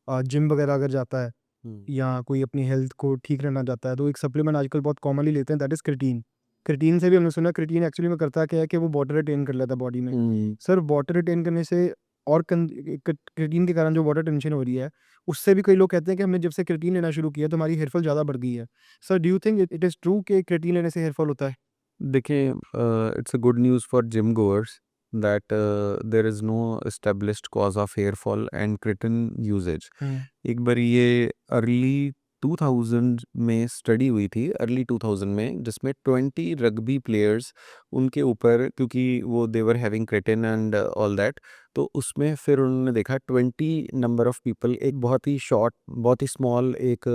जिम वगैरह अगर जाता है हुँ। या कोई अपनी हेल्थ को ठीक रखना चाहता है तो एक सप्लीमेंट आजकल बहुत कॉमनली लेते हैं दैट इज़ क्रेटीन। क्रेटीन से भी हमने सुना क्रेटीन एक्चुअली में करता क्या है कि वो वाटर रिटेन कर लेता है बॉडी में। हुँ। सर वाटर रिटेन करने से और क्रेटीन के कारण जो वाटर टेंशन हो रही है उससे भी कई लोग कहते हैं कि हमने जब से क्रेटीन लेना शुरू किया तो हमारी हेयर फॉल ज़्यादा बढ़ गई है। Sir do you think it is true कि क्रेटीन लेने से हेयर फॉल होता है? देखिए, it's a good news for gym goers that there is no established cause of hair fall and creatine usage. Hmm, एक बार ये अर्ली 2000 में स्टडी हुई थी, अर्ली 2000 में, जिसमें 20 रग्बी प्लेयर्स, उनके ऊपर, क्योंकि वो they were having creatine and all that, तो उसमें फिर उन्होंने देखा 20 नंबर ऑफ पीपल, एक बहुत ही शॉर्ट, बहुत ही स्मॉल एक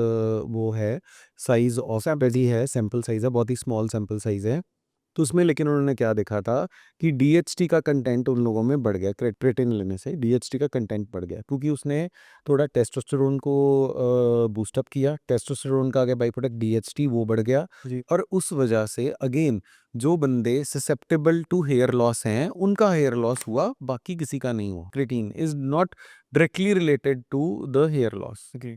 वो है साइज़ ऑफ सैंपल स्टडी है, सैंपल साइज़ है, बहुत ही स्मॉल सैंपल साइज़ है। तो उसमें लेकिन उन्होंने क्या देखा था कि डीएचटी का कंटेंट उन लोगों में बढ़ गया, क्रेटिन लेने से डीएचटी का कंटेंट बढ़ गया, क्योंकि उसने थोड़ा टेस्टोस्टेरोन को बूस्ट अप किया, टेस्टोस्टेरोन का आगे बाई प्रोडक्ट डीएचटी वो बढ़ गया, जी। और उस वजह से अगेन जो बंदे ससेप्टेबल टू हेयर लॉस हैं उनका हेयर लॉस हुआ, बाकी किसी का नहीं हुआ। Creatine is not directly related to the hair loss. Okay.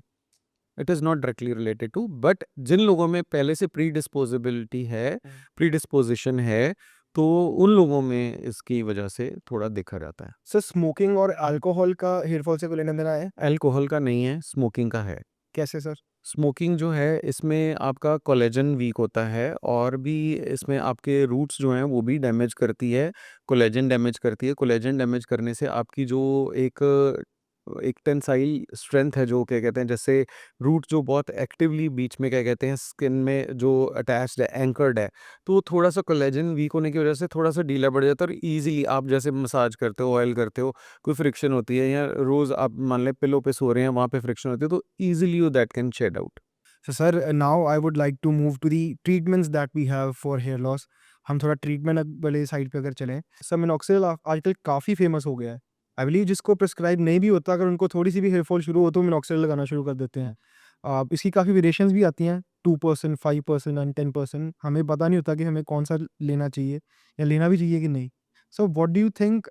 It is not directly related to, but जिन लोगों में पहले से प्रीडिस्पोजेबिलिटी है, प्रीडिस्पोजिशन है, तो उन लोगों में इसकी वजह से थोड़ा देखा जाता है। सर स्मोकिंग और अल्कोहल का हेयर फॉल से कोई लेना-देना है? अल्कोहल का नहीं है, स्मोकिंग का है। कैसे सर? स्मोकिंग जो है इसमें आपका कोलेजन वीक होता है और भी इसमें आपके रूट्स जो हैं वो भी डैमेज करती है, कोलेजन डैमेज करती है। कोलेजन डैमेज करने से आपकी जो एक एक टेंसाइल स्ट्रेंथ है, जो क्या कहते हैं, जैसे रूट जो बहुत एक्टिवली बीच में क्या कहते हैं स्किन में जो अटैच्ड है, एंकर्ड है, तो थोड़ा-सा कोलेजन वीक होने की वजह से थोड़ा-सा ढीला पड़ जाता है और ईज़िली आप जैसे मसाज करते हो, ऑयल करते हो, कोई फ्रिक्शन होती है या रोज़ आप मान लें पिलो पे सो रहे हैं, वहाँ पे फ्रिक्शन होती है, तो easily you that can shade out. So sir, now I would like to move to the treatments that we have for hair loss. हम थोड़ा ट्रीटमेंट वाले साइड पे अगर चलें, सर मिनॉक्सिडिल आजकल काफ़ी फेमस हो गया है। आई बिलीव जिसको प्रिस्क्राइब नहीं भी होता, अगर उनको थोड़ी सी भी हेयर फॉल शुरू हो तो मिनॉक्सिडिल लगाना शुरू कर देते हैं। इसकी काफ़ी वेरिएशंस भी आती हैं, 2%, 5% एंड 10%। हमें पता नहीं होता कि हमें कौन सा लेना चाहिए या लेना भी चाहिए कि नहीं। सो व्हाट डू यू थिंक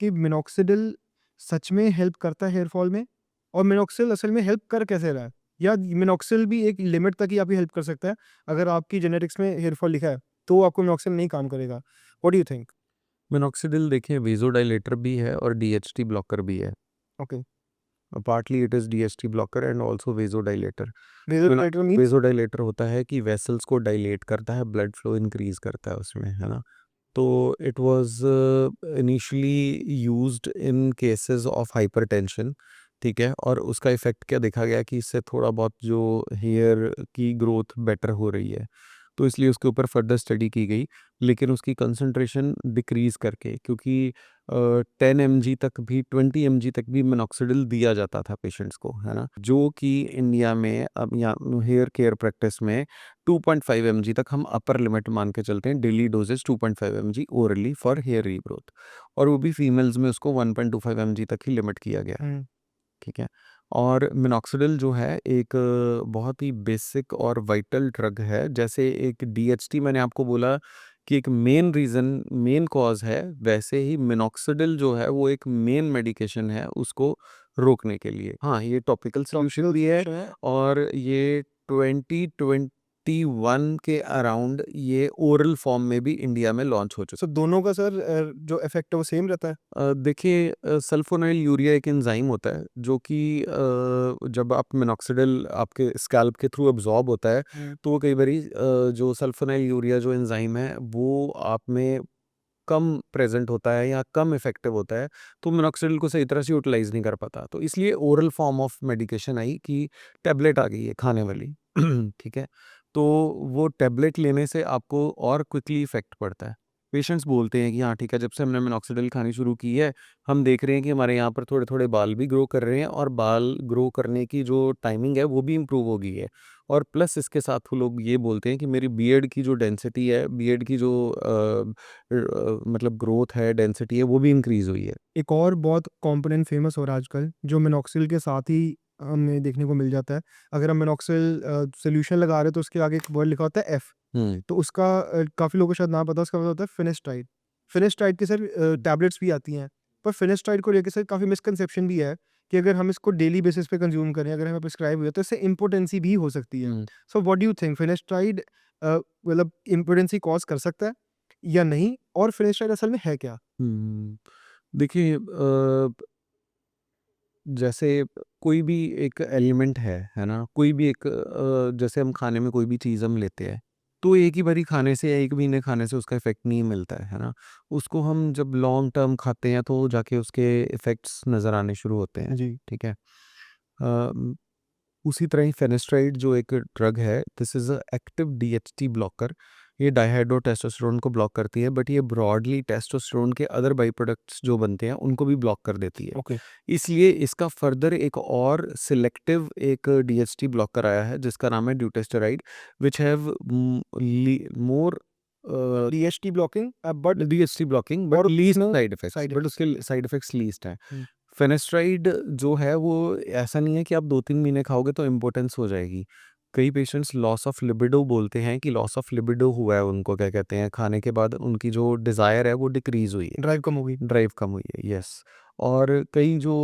कि मिनॉक्सिडिल सच में हेल्प करता है हेयर फॉल में? और मिनॉक्सिडिल असल में हेल्प कर कैसे रहा है? या मिनॉक्सिडिल भी एक लिमिट तक ही आपकी हेल्प कर सकता है? अगर आपकी जेनेटिक्स में हेयर फॉल लिखा है, तो आपको मिनॉक्सिडिल नहीं काम करेगा। What do you think? Minoxidil देखिए वेज़ोडाइलेटर भी है और डीएचटी ब्लॉकर भी है। Okay. Partly it is DHT blocker and also vasodilator. Mino vasodilator means? Vasodilator होता है कि वेसल्स को डायलेट करता है, ब्लड फ्लो इंक्रीज़ करता है उसमें, है ना? तो it was initially used in cases of hypertension, ठीक है? और उसका इफ़ेक्ट क्या देखा गया कि इससे थोड़ा बहुत जो हेयर की ग्रोथ बेटर हो रही है। तो इसलिए उसके ऊपर फर्दर स्टडी की गई, लेकिन उसकी कंसंट्रेशन डिक्रीज़ करके, क्योंकि 10 एमजी तक भी 20 एमजी तक भी मिनॉक्सिडिल दिया जाता था पेशेंट्स को, है ना? जो कि इंडिया में अब यहाँ हेयर केयर प्रैक्टिस में 2.5 एमजी तक हम अपर लिमिट मान के चलते हैं, daily doses 2.5 mg orally for hair regrowth, और वो भी फीमेल्स में उसको 1.25 एमजी तक ही लिमिट किया गया है, हुँ। ठीक है? और मिनॉक्सिडिल जो है एक बहुत ही बेसिक और वाइटल ड्रग है। जैसे एक डीएचटी मैंने आपको बोला कि एक मेन रीज़न, मेन कॉज़ है, वैसे ही मिनॉक्सिडिल जो है वो एक मेन मेडिकेशन है उसको रोकने के लिए। हाँ, ये टॉपिकल सॉल्यूशन टॉपिकल भी है सॉल्यूशन है। और ये 2021 के अराउंड ये ओरल फॉर्म में भी इंडिया में लॉन्च हो चुका सो दोनों का सर जो इफ़ेक्ट है वो सेम रहता है? देखिए सल्फोनाइल यूरिया एक एंजाइम होता है जो कि जब आप मिनॉक्सिडिल आपके स्कैल्प के थ्रू अब्जॉर्ब होता है, हुँ। तो वो कई बारी जो सल्फोनाइल यूरिया जो एंजाइम है वो आप में कम प्रेजेंट होता है या कम इफेक्टिव होता है, तो मिनॉक्सिडिल को सही तरह से यूटिलाइज नहीं कर पाता, तो इसलिए ओरल फॉर्म ऑफ मेडिकेशन आई कि टैबलेट आ गई है खाने वाली ठीक है? तो वो टैबलेट लेने से आपको और क्विकली इफेक्ट पड़ता है। पेशेंट्स बोलते हैं कि हाँ ठीक है, जब से हमने मिनॉक्सिडिल खानी शुरू की है, हम देख रहे हैं कि हमारे यहाँ पर थोड़े-थोड़े बाल भी ग्रो कर रहे हैं और बाल ग्रो करने की जो टाइमिंग है वो भी इम्प्रूव हो गई है। और प्लस इसके साथ वो लोग ये बोलते हैं कि मेरी बियर्ड की जो डेंसिटी है, बियर्ड की जो मतलब ग्रोथ है, डेंसिटी है, वो भी इंक्रीज़ हुई है। एक और बहुत कॉम्पोनेंट फेमस हो रहा है आजकल, जो मिनॉक्सिल के साथ ही हमें देखने को मिल जाता है। अगर हम मिनॉक्सिल सॉल्यूशन लगा रहे हैं तो उसके आगे एक वर्ड लिखा होता है एफ। हुँ, तो उसका काफ़ी लोगों को शायद ना पता हो, उसका मतलब होता है फिनिस्टाइड। फिनिस्टाइड की सर टैबलेट्स भी आती हैं, पर फिनिस्टाइड को लेके सर काफ़ी मिसकंसेप्शन भी है कि अगर हम इसको डेली बेसिस पे कंज़्यूम करें, अगर हमें प्रिस्क्राइब हुआ, तो इससे इम्पोटेंसी भी हो सकती है। Hmm, so what do you think, finasteride मतलब इम्पोटेंसी कॉज़ कर सकता है या नहीं? और फिनिस्टाइड असल में है क्या? हुँ। देखिए जैसे कोई भी एक एलिमेंट है ना? कोई भी एक जैसे हम खाने में कोई भी चीज़ हम लेते हैं, तो एक ही बारी खाने से या 1 महीने खाने से उसका इफ़ेक्ट नहीं मिलता है ना? उसको हम जब लॉन्ग टर्म खाते हैं तो जाके उसके इफ़ेक्ट्स नज़र आने शुरू होते हैं, जी। ठीक है? अ, उसी तरह ही फेनेस्ट्राइड जो एक ड्रग है, this is a active DHT blocker. ये डाइहाइड्रोटेस्टोस्टेरोन को ब्लॉक करती है, बट ये ब्रॉडली टेस्टोस्टेरोन के अदर बाई प्रोडक्ट्स जो बनते हैं उनको भी ब्लॉक कर देती है। ओके। इसलिए इसका फर्दर एक और सिलेक्टिव एक डीएचटी ब्लॉकर आया है जिसका नाम है dutasteride, which have more DHT blocking but DHT blocking but और least no side effects, side but effects. उसके साइड इफेक्ट्स लीस्ट हैं। हुँ। फेनेस्ट्राइड जो है वो ऐसा नहीं है कि आप 2-3 महीने खाओगे तो इम्पोर्टेंस हो जाएगी। कई पेशेंट्स लॉस ऑफ लिबिडो बोलते हैं कि लॉस ऑफ लिबिडो हुआ है उनको, क्या कहते हैं, खाने के बाद उनकी जो डिज़ायर है वो डिक्रीज़ हुई है, ड्राइव कम हो गई। ड्राइव कम हुई है, यस। और कई जो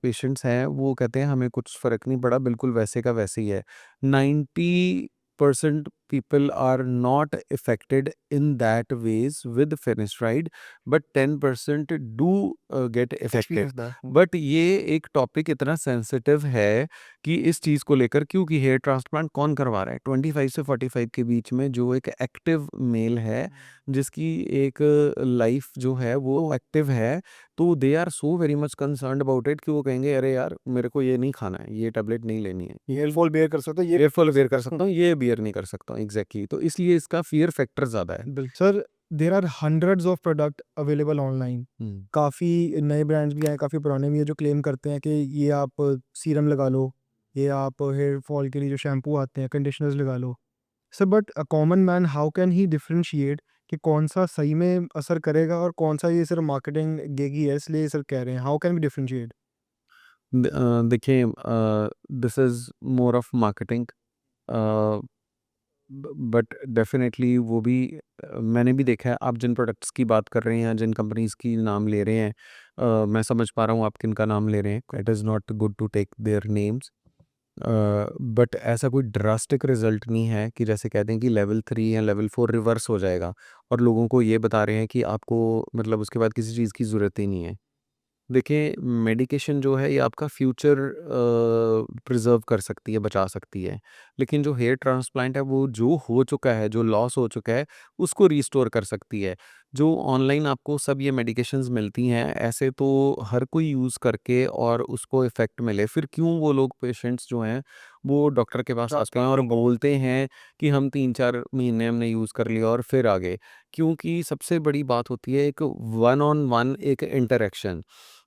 पेशेंट्स हैं वो कहते हैं हमें कुछ फ़र्क नहीं पड़ा, बिल्कुल वैसे का वैसे ही है। 90% people are not affected in that ways with finasteride, but 10% do get affected. Experience था। बट ये एक टॉपिक इतना सेंसिटिव है कि इस चीज़ को लेकर, क्योंकि हेयर ट्रांसप्लांट कौन करवा रहा है? 25 से 45 के बीच में जो एक एक्टिव मेल है, जिसकी एक लाइफ जो है वो एक्टिव है, तो they are so very much concerned about it कि वो कहेंगे अरे यार मेरे को ये नहीं खाना है, ये टैबलेट नहीं लेनी है। हेयर फॉल बेयर कर सकता है, ये एयर फॉल बेयर कर सकता हूँ, ये बियर नहीं कर सकता हूँ। एग्ज़ैक्टली, तो इसलिए इसका फ़ियर फैक्टर ज़्यादा है। Sir there are hundreds of product available online. Hmm. काफ़ी नए ब्रांड्स भी आए, काफ़ी पुराने भी हैं जो क्लेम करते हैं कि ये आप सीरम लगा लो, ये आप हेयर फॉल के लिए जो शैम्पू आते हैं, कंडीशनर्स लगा लो। Sir but a common man how can he differentiate कि कौन-सा सही में असर करेगा और कौन-सा ये सिर्फ़ मार्केटिंग गेगी है इसलिए सर कह रहे हैं? How can we differentiate? देखिए, this is more of marketing, uh, but definitely वो भी मैंने भी देखा है। आप जिन प्रोडक्ट्स की बात कर रहे हैं, जिन कंपनीज़ की नाम ले रहे हैं, मैं समझ पा रहा हूँ आप किनका नाम ले रहे हैं। It is not good to take their names, but ऐसा कोई ड्रास्टिक रिज़ल्ट नहीं है कि जैसे कहते हैं कि लेवल 3 या लेवल 4 रिवर्स हो जाएगा और लोगों को ये बता रहे हैं कि आपको मतलब उसके बाद किसी चीज़ की ज़रूरत ही नहीं है। देखिए, मेडिकेशन जो है ये आपका फ्यूचर प्रिज़र्व कर सकती है, बचा सकती है। लेकिन जो हेयर ट्रांसप्लांट है वो जो हो चुका है, जो लॉस हो चुका है, उसको रिस्टोर कर सकती है। जो ऑनलाइन आपको सब ये मेडिकेशंस मिलती हैं, ऐसे तो हर कोई यूज़ करके और उसको इफ़ेक्ट मिले, फिर क्यों वो लोग पेशेंट्स जो हैं, वो डॉक्टर के पास आते हैं और बोलते हैं कि हम 3-4 महीने हमने यूज़ कर लिया और फिर आ गए। क्योंकि सबसे बड़ी बात होती है एक वन ऑन वन एक इंटरैक्शन।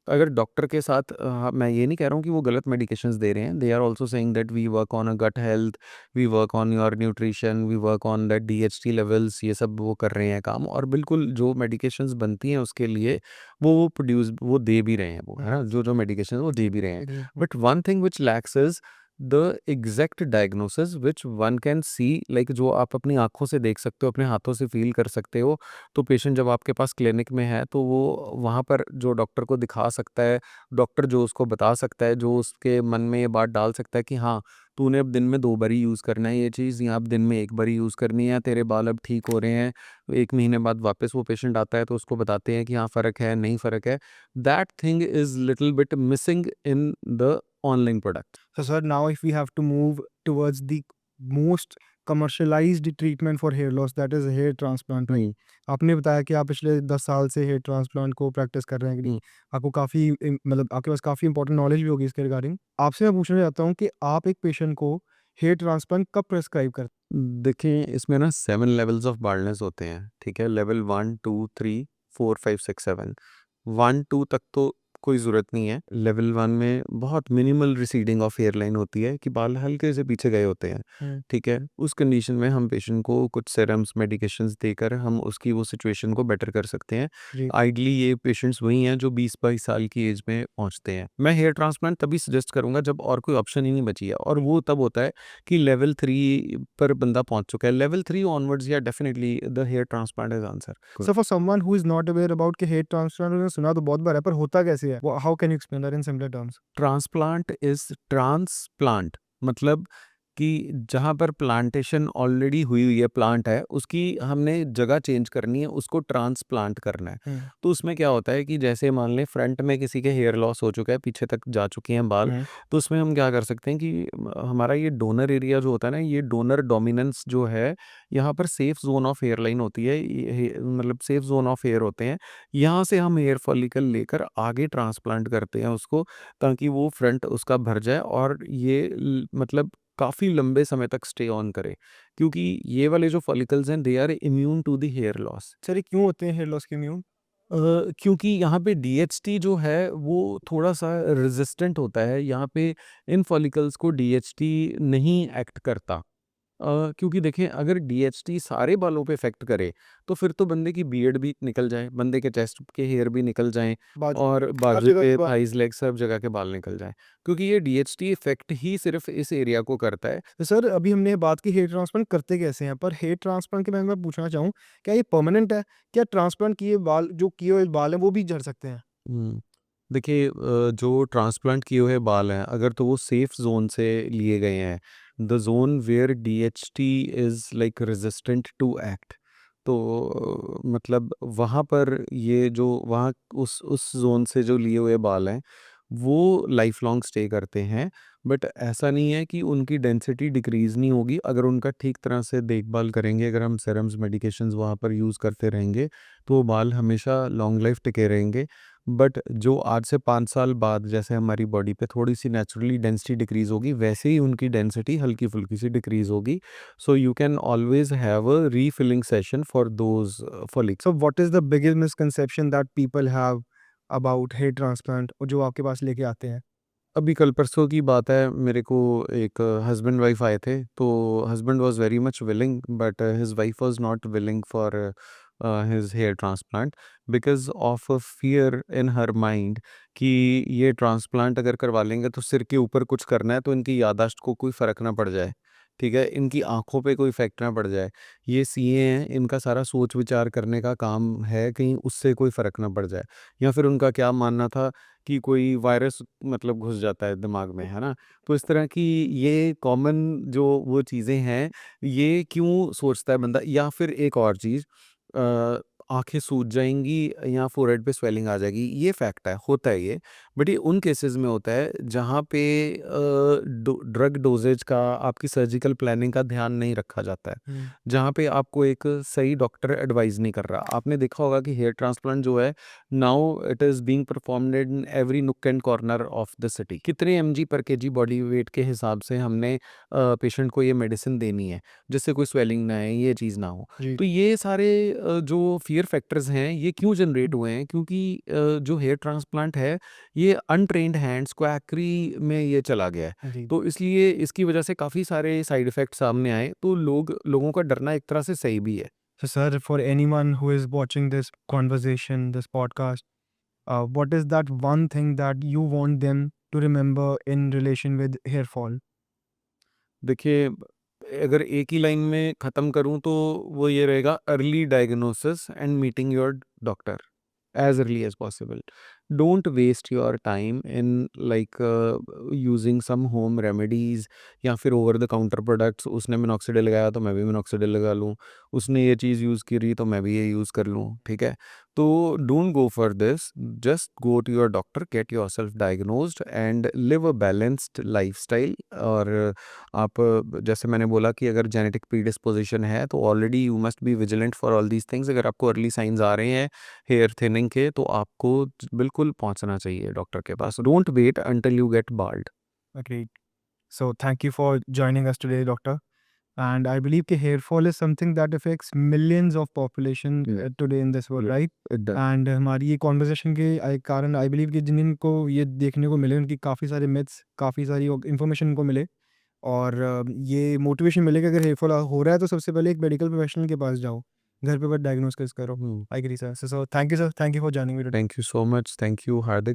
अगर डॉक्टर के साथ मैं ये नहीं कह रहा हूँ कि वो गलत मेडिकेशंस दे रहे हैं, they are also saying that we work on a gut health, we work on your nutrition, we work on that DHT levels, ये सब वो कर रहे हैं काम, और बिल्कुल जो मेडिकेशंस बनती हैं उसके लिए वो प्रोड्यूस वो दे भी रहे हैं, वो है ना, जो जो मेडिकेशन वो दे भी रहे हैं। But one thing which lakhs is the exact diagnosis which one can see, like जो आप अपनी आंखों से देख सकते हो, अपने हाथों से फील कर सकते हो। तो पेशेंट जब आपके पास क्लिनिक में है तो वो वहाँ पर जो डॉक्टर को दिखा सकता है, डॉक्टर जो उसको बता सकता है, जो उसके मन में ये बात डाल सकता है कि हाँ, तूने अब दिन में 2 बार ही यूज़ करना है ये चीज़, या अब दिन में 1 बार ही यूज़ करनी है, तेरे बाल अब ठीक हो रहे हैं। 1 महीने बाद वापस वो पेशेंट आता है तो उसको बताते हैं कि हाँ, फ़र्क है, नहीं फ़र्क है। That thing is little bit missing in the online product. So sir, now if we have to move towards the most commercialized treatment for hair loss, that is hair transplant, right? हुँ, आपने बताया कि आप पिछले 10 साल से हेयर ट्रांसप्लांट को प्रैक्टिस कर रहे हैं कि नहीं, हुँ। आपको काफ़ी मतलब आपके पास काफ़ी इंपॉर्टेंट नॉलेज भी होगी इसके रिगार्डिंग। आपसे मैं पूछना चाहता हूँ कि आप एक पेशेंट को हेयर ट्रांसप्लांट कब प्रेस्क्राइब करते देखिए, इसमें ना 7 लेवल्स ऑफ बाल्डनेस होते हैं, ठीक है? लेवल 1, 2, 3, 4, 5, 6, 7। 1, 2 तक तो कोई ज़रूरत नहीं है। लेवल 1 में बहुत मिनिमल रिसीडिंग ऑफ हेयरलाइन होती है कि बाल हल्के से पीछे गए होते हैं, हैं? ठीक है? उस कंडीशन में हम पेशेंट को कुछ सीरम्स, मेडिकेशंस देकर हम उसकी वो सिचुएशन को बेटर कर सकते हैं। जी। आइडियली ये पेशेंट्स वही हैं जो 20-22 साल की एज में पहुँचते हैं। मैं हेयर ट्रांसप्लांट तभी सजेस्ट करूँगा जब और कोई ऑप्शन ही नहीं बची है, और वो तब होता है कि लेवल 3 पर बंदा पहुँच चुका है। लेवल 3 ऑनवर्ड्स, या definitely the hair transplant is answer. So for someone who is not aware about कि हेयर ट्रांसप्लांट, उन्होंने सुना तो बहुत बार है, पर होता कैसे है? How can you explain that in simpler terms? Transplant is transplant, मतलब कि जहाँ पर प्लांटेशन ऑलरेडी हुई हुई है, प्लांट है, उसकी हमने जगह चेंज करनी है, उसको ट्रांसप्लांट करना है। हुँ, तो उसमें क्या होता है कि जैसे मान लें फ्रंट में किसी के हेयर लॉस हो चुका है, पीछे तक जा चुके हैं बाल, हुँ, तो उसमें हम क्या कर सकते हैं कि हमारा ये डोनर एरिया जो होता है ना, ये डोनर डोमिनेंस जो है, यहाँ पर safe zone of hairline होती है, ये मतलब सेफ ज़ोन ऑफ हेयर होते हैं। यहाँ से हम हेयर फॉलिकल लेकर आगे ट्रांसप्लांट करते हैं उसको, ताकि वो फ्रंट उसका भर जाए और ये मतलब काफ़ी लंबे समय तक स्टे ऑन करे, क्योंकि ये वाले जो फॉलिकल्स हैं they are immune to the hair loss. Sir ये क्यों होते हैं हेयर लॉस के इम्यून? क्योंकि यहाँ पे डीएचटी जो है वो थोड़ा-सा रेज़िस्टेंट होता है, यहाँ पे इन फॉलिकल्स को डीएचटी नहीं एक्ट करता। क्योंकि देखें, अगर डीएचटी सारे बालों पे इफ़ेक्ट करे, तो फिर तो बंदे की बियर्ड भी निकल जाए, बंदे के चेस्ट के हेयर भी निकल जाएँ बाजू और हर बाजू जगह के पे, बाल। थाइज़, लेग सब जगह के बाल निकल जाएँ। क्योंकि ये डीएचटी इफ़ेक्ट ही सिर्फ़ इस एरिया को करता है। तो सर अभी हमने बात की हेयर ट्रांसप्लांट करते कैसे हैं, पर हेयर ट्रांसप्लांट के बारे में मैं पूछना चाहूँ, क्या ये परमानेंट है? क्या ट्रांसप्लांट किए बाल जो किए हुए बाल हैं वो भी झड़ सकते हैं? हुँ। देखिए जो ट्रांसप्लांट किए हुए बाल हैं अगर तो वो सेफ जोन से लिए गए हैं, the zone where DHT is like resistant to act, तो मतलब वहाँ पर ये जो वहाँ उस जोन से जो लिए हुए बाल हैं वो लाइफ लॉन्ग स्टे करते हैं। बट ऐसा नहीं है कि उनकी डेंसिटी डिक्रीज़ नहीं होगी अगर उनका ठीक तरह से देखभाल करेंगे, अगर हम सीरम्स मेडिकेशंस वहाँ पर यूज़ करते रहेंगे तो वो बाल हमेशा लॉन्ग लाइफ टिके रहेंगे। बट जो आज से 5 साल बाद जैसे हमारी बॉडी पे थोड़ी-सी नेचुरली डेंसिटी डिक्रीज़ होगी, वैसे ही उनकी डेंसिटी हल्की-फुल्की सी डिक्रीज़ होगी। So you can always have a refilling session for those follicle so what is the biggest misconception that people have about hair transplant और जो आपके पास लेके आते हैं? अभी कल परसों की बात है, मेरे को एक हस्बैंड वाइफ आए थे, तो husband was very much willing but his wife was not willing for his hair transplant because of a fear in her mind कि ये ट्रांसप्लांट अगर करवा लेंगे तो सिर के ऊपर कुछ करना है तो इनकी याददाश्त को कोई फ़र्क ना पड़ जाए, ठीक है? इनकी आँखों पे कोई इफ़ेक्ट ना पड़ जाए। ये सीए हैं, इनका सारा सोच विचार करने का काम है, कहीं उससे कोई फ़र्क ना पड़ जाए। या फिर उनका क्या मानना था कि कोई वायरस मतलब घुस जाता है दिमाग में, है ना? तो इस तरह की ये कॉमन जो वो चीज़ें हैं, ये क्यों सोचता है बंदा? या फिर एक और चीज़ आँखें सूज जाएँगी या फ़ोरहेड पे स्वेलिंग आ जाएगी, ये फैक्ट है, होता है ये। बट ये उन केसेज़ में होता है जहाँ पे ड्रग डोज़ेज का, आपकी सर्जिकल प्लानिंग का ध्यान नहीं रखा जाता है। हुँ। जहाँ पे आपको एक सही डॉक्टर एडवाइस नहीं कर रहा। आपने देखा होगा कि हेयर ट्रांसप्लांट जो है now it is being performed in every nook and corner of the city. कितने एमजी पर केजी बॉडी वेट के हिसाब से हमने पेशेंट को ये मेडिसिन देनी है, जिससे कोई स्वेलिंग ना आए, ये चीज़ ना हो। जी। तो ये सारे जो फ़ियर फैक्टर्स हैं, ये क्यों जनरेट हुए हैं? क्योंकि जो हेयर ट्रांसप्लांट है, ये अनट्रेन्ड हैंड्स क्वैकरी में ये चला गया है। जी। तो इसलिए इसकी वजह से काफ़ी सारे साइड इफ़ेक्ट सामने आए, तो लोगों का डरना एक तरह से सही भी है। So, sir, for anyone who is watching this conversation, this podcast, what is that one thing that you want them to remember in relation with hair fall? देखिए, अगर एक ही लाइन में ख़त्म करूँ तो वो ये रहेगा, early diagnosis and meeting your doctor as early as possible. Don't waste your time in like using some home remedies या फिर ओवर द काउंटर प्रोडक्ट्स। उसने मिनॉक्सिडिल लगाया तो मैं भी मिनॉक्सिडिल लगा लूँ, उसने ये चीज़ यूज़ करी तो मैं भी ये यूज़ कर लूँ, ठीक है? तो don't go for this, just go to your doctor, get yourself diagnosed and live a balanced lifestyle. और आप जैसे मैंने बोला कि अगर जेनेटिक प्रीडिस्पोजिशन है तो already you must be vigilant for all these things. अगर आपको अर्ली साइंस आ रहे हैं हेयर थिनिंग के तो आपको बिल्कुल पहुंचना चाहिए डॉक्टर के पास। Don't wait until you get bald. Agreed. So, thank you for joining us today, doctor. And I believe that hair fall is something that affects millions of population today in this world, right? It does. And हमारी ये कॉन्वर्सेशन के कारण आई बिलीव कि जिन जिनको ये देखने को मिले उनकी काफ़ी सारे मिथ्स, काफ़ी सारी इन्फॉर्मेशन उनको मिले और ये मोटिवेशन मिले कि अगर हेयर फॉल हो रहा है तो सबसे पहले एक मेडिकल प्रोफेशनल के पास जाओ, घर पे बस डायग्नोसिस करो। I agree sir. So thank you sir, thank you for joining me today. Thank you so much, thank you Hardik.